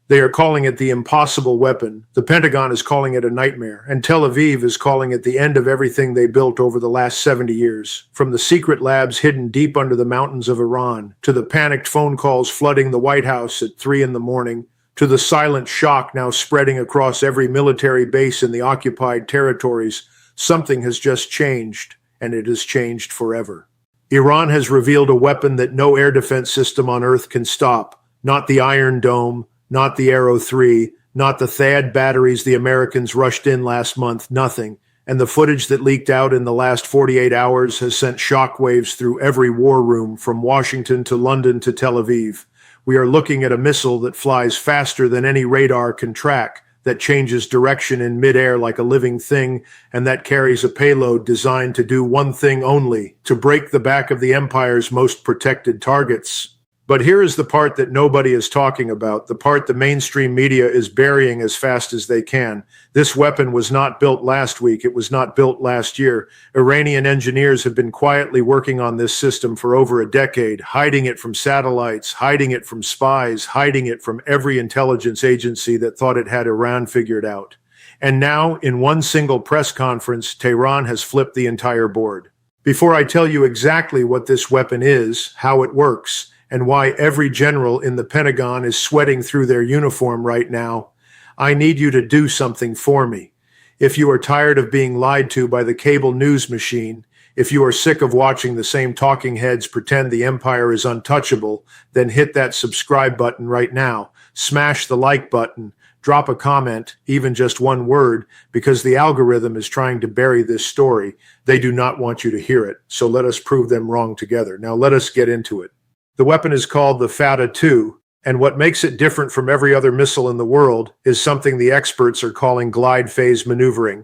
They are calling it the impossible weapon. The Pentagon is calling it a nightmare, and Tel Aviv is calling it the end of everything they built over the last 70 years. From the secret labs hidden deep under the mountains of Iran, to the panicked phone calls flooding the White House at 3 in the morning, to the silent shock now spreading across every military base in the occupied territories, something has just changed, and it has changed forever. Iran has revealed a weapon that no air defense system on Earth can stop. Not the Iron Dome, not the Arrow 3, not the THAAD batteries the Americans rushed in last month, nothing. And the footage that leaked out in the last 48 hours has sent shockwaves through every war room, from Washington to London to Tel Aviv. We are looking at a missile that flies faster than any radar can track, that changes direction in midair like a living thing, and that carries a payload designed to do one thing only: to break the back of the empire's most protected targets. But here is the part that nobody is talking about, the part the mainstream media is burying as fast as they can. This weapon was not built last week. It was not built last year. Iranian engineers have been quietly working on this system for over a decade, hiding it from satellites, hiding it from spies, hiding it from every intelligence agency that thought it had Iran figured out. And now, in one single press conference, Tehran has flipped the entire board. Before I tell you exactly what this weapon is, how it works, and why every general in the Pentagon is sweating through their uniform right now, I need you to do something for me. If you are tired of being lied to by the cable news machine, if you are sick of watching the same talking heads pretend the empire is untouchable, then hit that subscribe button right now. Smash the like button. Drop a comment, even just one word, because the algorithm is trying to bury this story. They do not want you to hear it, so let us prove them wrong together. Now let us get into it. The weapon is called the Fatah-2, and what makes it different from every other missile in the world is something the experts are calling glide phase maneuvering.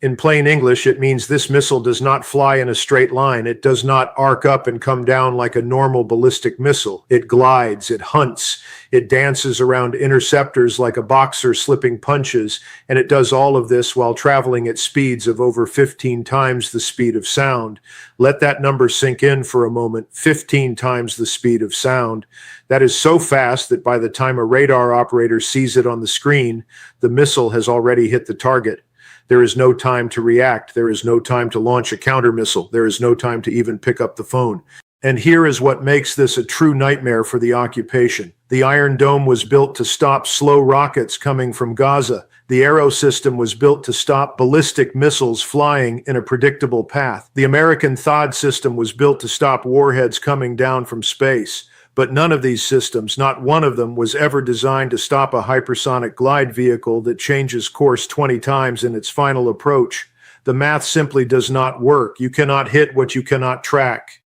In plain English, it means this missile does not fly in a straight line. It does not arc up and come down like a normal ballistic missile. It glides, it hunts, it dances around interceptors like a boxer slipping punches, and it does all of this while traveling at speeds of over 15 times the speed of sound. Let that number sink in for a moment. 15 times the speed of sound. That is so fast that by the time a radar operator sees it on the screen, the missile has already hit the target. There is no time to react. There is no time to launch a counter missile. There is no time to even pick up the phone. And here is what makes this a true nightmare for the occupation. The Iron Dome was built to stop slow rockets coming from Gaza. The Arrow system was built to stop ballistic missiles flying in a predictable path. The American THAAD system was built to stop warheads coming down from space. But none of these systems, not one of them, was ever designed to stop a hypersonic glide vehicle that changes course 20 times in its final approach. The math simply does not work. You cannot hit what you cannot track.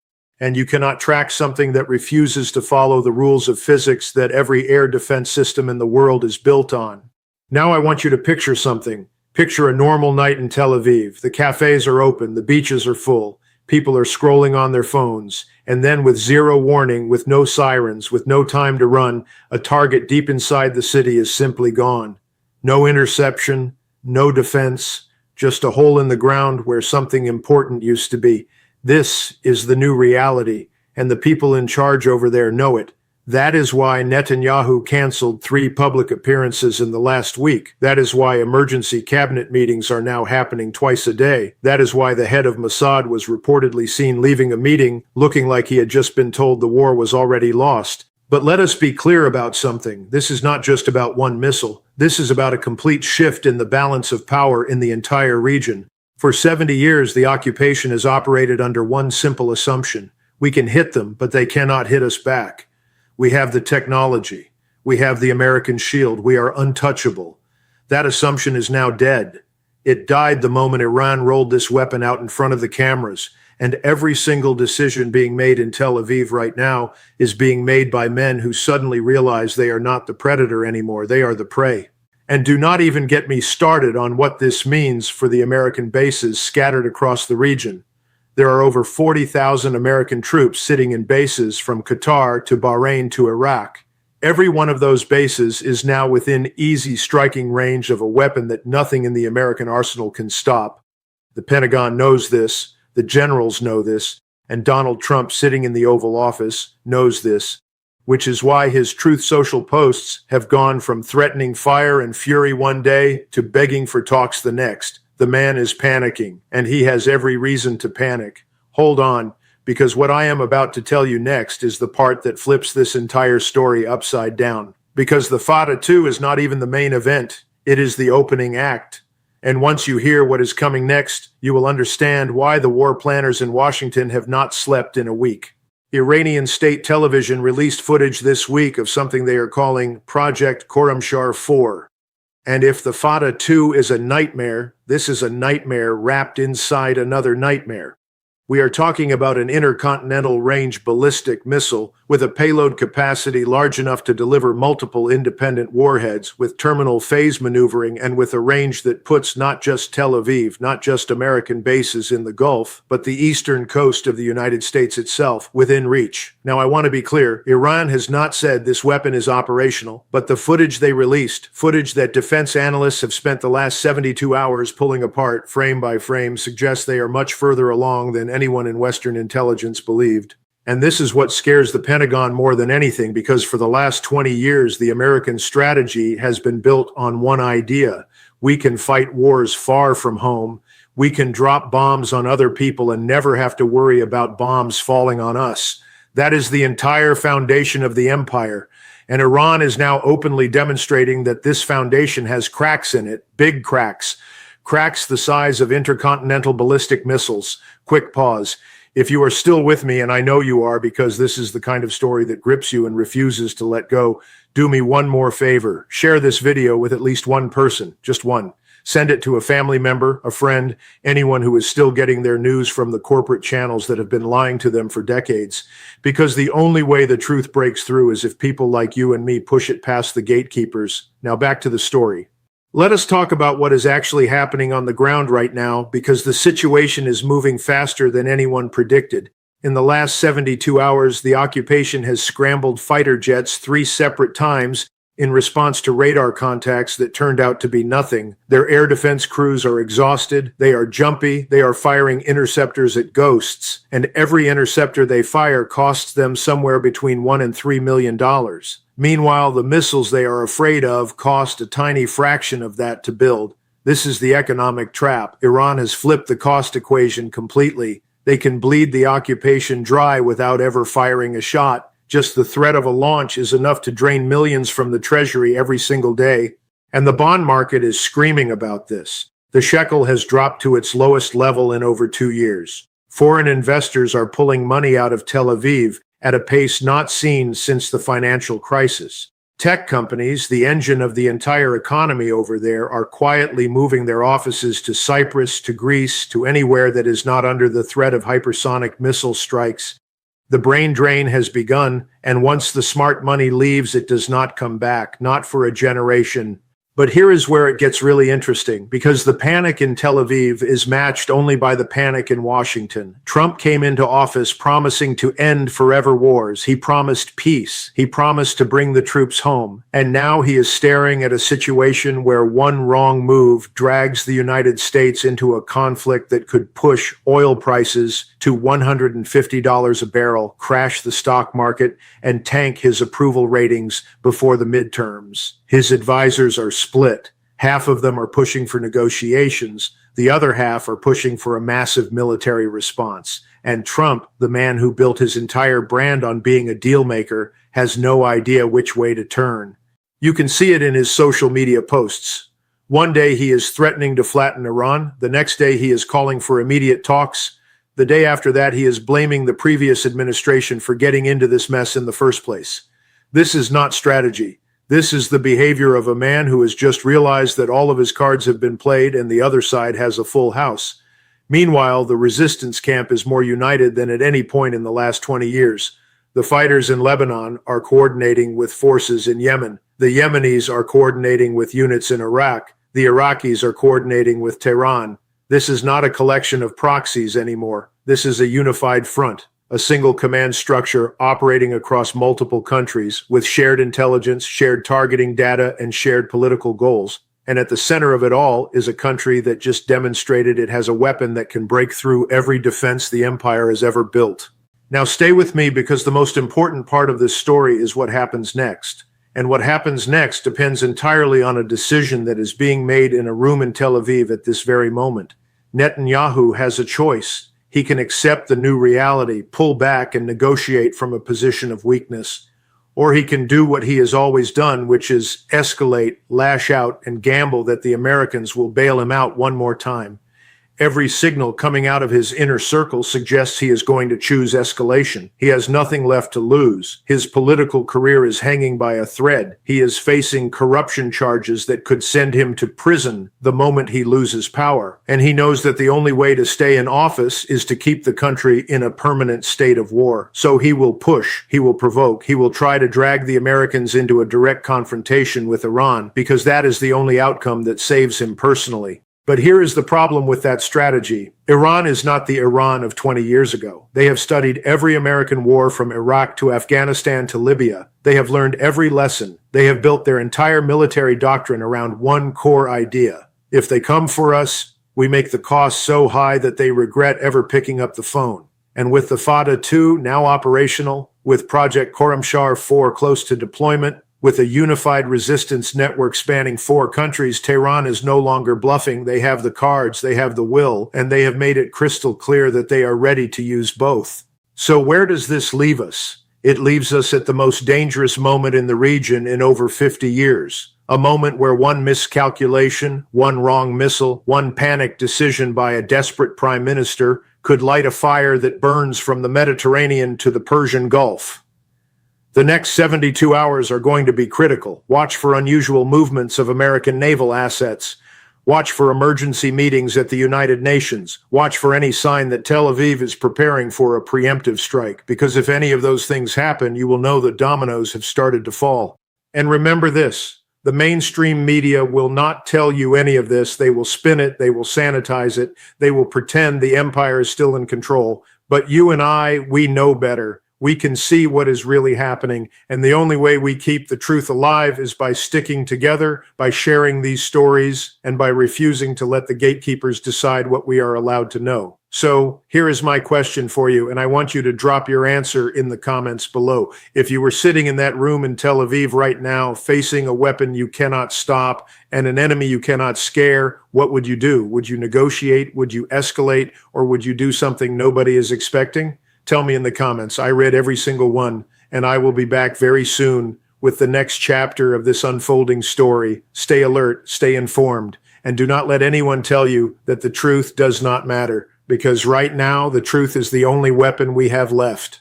And you cannot track something that refuses to follow the rules of physics that every air defense system in the world is built on. Now I want you to picture something. Picture a normal night in Tel Aviv. The cafes are open, the beaches are full. People are scrolling on their phones, and then with zero warning, with no sirens, with no time to run, a target deep inside the city is simply gone. No interception, no defense, just a hole in the ground where something important used to be. This is the new reality, and the people in charge over there know it. That is why Netanyahu canceled 3 public appearances in the last week. That is why emergency cabinet meetings are now happening twice a day. That is why the head of Mossad was reportedly seen leaving a meeting looking like he had just been told the war was already lost. But let us be clear about something. This is not just about one missile. This is about a complete shift in the balance of power in the entire region. For 70 years, the occupation has operated under one simple assumption. We can hit them, but they cannot hit us back. We have the technology. We have the American shield. We are untouchable. That assumption is now dead. It died the moment Iran rolled this weapon out in front of the cameras, and every single decision being made in Tel Aviv right now is being made by men who suddenly realize they are not the predator anymore. They are the prey. And do not even get me started on what this means for the American bases scattered across the region. There are over 40,000 American troops sitting in bases from Qatar to Bahrain to Iraq. Every one of those bases is now within easy striking range of a weapon that nothing in the American arsenal can stop. The Pentagon knows this, the generals know this, and Donald Trump sitting in the Oval Office knows this. which is why his Truth Social posts have gone from threatening fire and fury one day to begging for talks the next. The man is panicking, and he has every reason to panic. Hold on, because what I am about to tell you next is the part that flips this entire story upside down. Because the Fata 2 is not even the main event, it is the opening act. And once you hear what is coming next, you will understand why the war planners in Washington have not slept in a week. Iranian state television released footage this week of something they are calling Project Khorramshahr 4. And if the Fata 2 is a nightmare, this is a nightmare wrapped inside another nightmare. We are talking about an intercontinental range ballistic missile with a payload capacity large enough to deliver multiple independent warheads, with terminal phase maneuvering, and with a range that puts not just Tel Aviv, not just American bases in the Gulf, but the eastern coast of the United States itself within reach. Now, I want to be clear, Iran has not said this weapon is operational, but the footage they released, footage that defense analysts have spent the last 72 hours pulling apart frame by frame, suggests they are much further along than anyone in Western intelligence believed. And this is what scares the Pentagon more than anything, because for the last 20 years, the American strategy has been built on one idea. We can fight wars far from home. We can drop bombs on other people and never have to worry about bombs falling on us. That is the entire foundation of the empire. And Iran is now openly demonstrating that this foundation has cracks in it, big cracks. Cracks the size of intercontinental ballistic missiles. Quick pause. If you are still with me, and I know you are because this is the kind of story that grips you and refuses to let go, do me one more favor. Share this video with at least one person, just one. Send it to a family member, a friend, anyone who is still getting their news from the corporate channels that have been lying to them for decades. Because the only way the truth breaks through is if people like you and me push it past the gatekeepers. Now back to the story. Let us talk about what is actually happening on the ground right now, because the situation is moving faster than anyone predicted. In the last 72 hours, the occupation has scrambled fighter jets 3 separate times in response to radar contacts that turned out to be nothing. Their air defense crews are exhausted, they are jumpy, they are firing interceptors at ghosts, and every interceptor they fire costs them somewhere between $1 and $3 million. Meanwhile, the missiles they are afraid of cost a tiny fraction of that to build. This is the economic trap. Iran has flipped the cost equation completely. They can bleed the occupation dry without ever firing a shot. Just the threat of a launch is enough to drain millions from the treasury every single day. And the bond market is screaming about this. The shekel has dropped to its lowest level in over 2 years. Foreign investors are pulling money out of Tel Aviv at a pace not seen since the financial crisis. Tech companies, the engine of the entire economy over there, are quietly moving their offices to Cyprus, to Greece, to anywhere that is not under the threat of hypersonic missile strikes. The brain drain has begun, and once the smart money leaves, it does not come back, not for a generation. But here is where it gets really interesting, because the panic in Tel Aviv is matched only by the panic in Washington. Trump came into office promising to end forever wars. He promised peace. He promised to bring the troops home. And now he is staring at a situation where one wrong move drags the United States into a conflict that could push oil prices to $150 a barrel, crash the stock market, and tank his approval ratings before the midterms. His advisors are split. Half of them are pushing for negotiations. The other half are pushing for a massive military response. And Trump, the man who built his entire brand on being a deal maker, has no idea which way to turn. You can see it in his social media posts. One day he is threatening to flatten Iran. The next day he is calling for immediate talks. The day after that, he is blaming the previous administration for getting into this mess in the first place. This is not strategy. This is the behavior of a man who has just realized that all of his cards have been played and the other side has a full house. Meanwhile, the resistance camp is more united than at any point in the last 20 years. The fighters in Lebanon are coordinating with forces in Yemen. The Yemenis are coordinating with units in Iraq. The Iraqis are coordinating with Tehran. This is not a collection of proxies anymore. This is a unified front, a single command structure operating across multiple countries with shared intelligence, shared targeting data, and shared political goals. And at the center of it all is a country that just demonstrated it has a weapon that can break through every defense the empire has ever built. Now stay with me because the most important part of this story is what happens next. And what happens next depends entirely on a decision that is being made in a room in Tel Aviv at this very moment. Netanyahu has a choice. He can accept the new reality, pull back, and negotiate from a position of weakness. Or he can do what he has always done, which is escalate, lash out, and gamble that the Americans will bail him out one more time. Every signal coming out of his inner circle suggests he is going to choose escalation. He has nothing left to lose. His political career is hanging by a thread. He is facing corruption charges that could send him to prison the moment he loses power. And he knows that the only way to stay in office is to keep the country in a permanent state of war. So he will push, he will provoke, he will try to drag the Americans into a direct confrontation with Iran because that is the only outcome that saves him personally. But here is the problem with that strategy. Iran is not the Iran of 20 years ago. They have studied every American war from Iraq to Afghanistan to Libya. They have learned every lesson. They have built their entire military doctrine around one core idea. If they come for us, we make the cost so high that they regret ever picking up the phone. And with the Fada 2 now operational, with Project Khorramshahr 4 close to deployment, with a unified resistance network spanning 4 countries, Tehran is no longer bluffing. They have the cards, they have the will, and they have made it crystal clear that they are ready to use both. So where does this leave us? It leaves us at the most dangerous moment in the region in over 50 years. A moment where one miscalculation, one wrong missile, one panic decision by a desperate prime minister could light a fire that burns from the Mediterranean to the Persian Gulf. The next 72 hours are going to be critical. Watch for unusual movements of American naval assets. Watch for emergency meetings at the United Nations. Watch for any sign that Tel Aviv is preparing for a preemptive strike, because if any of those things happen, you will know the dominoes have started to fall. And remember this, the mainstream media will not tell you any of this. They will spin it, they will sanitize it, they will pretend the empire is still in control. But you and I, we know better. We can see what is really happening, and the only way we keep the truth alive is by sticking together, by sharing these stories, and by refusing to let the gatekeepers decide what we are allowed to know. So here is my question for you, and I want you to drop your answer in the comments below. If you were sitting in that room in Tel Aviv right now, facing a weapon you cannot stop and an enemy you cannot scare, what would you do? Would you negotiate? Would you escalate? Or would you do something nobody is expecting? Tell me in the comments. I read every single one, and I will be back very soon with the next chapter of this unfolding story. Stay alert, stay informed, and do not let anyone tell you that the truth does not matter, because right now the truth is the only weapon we have left.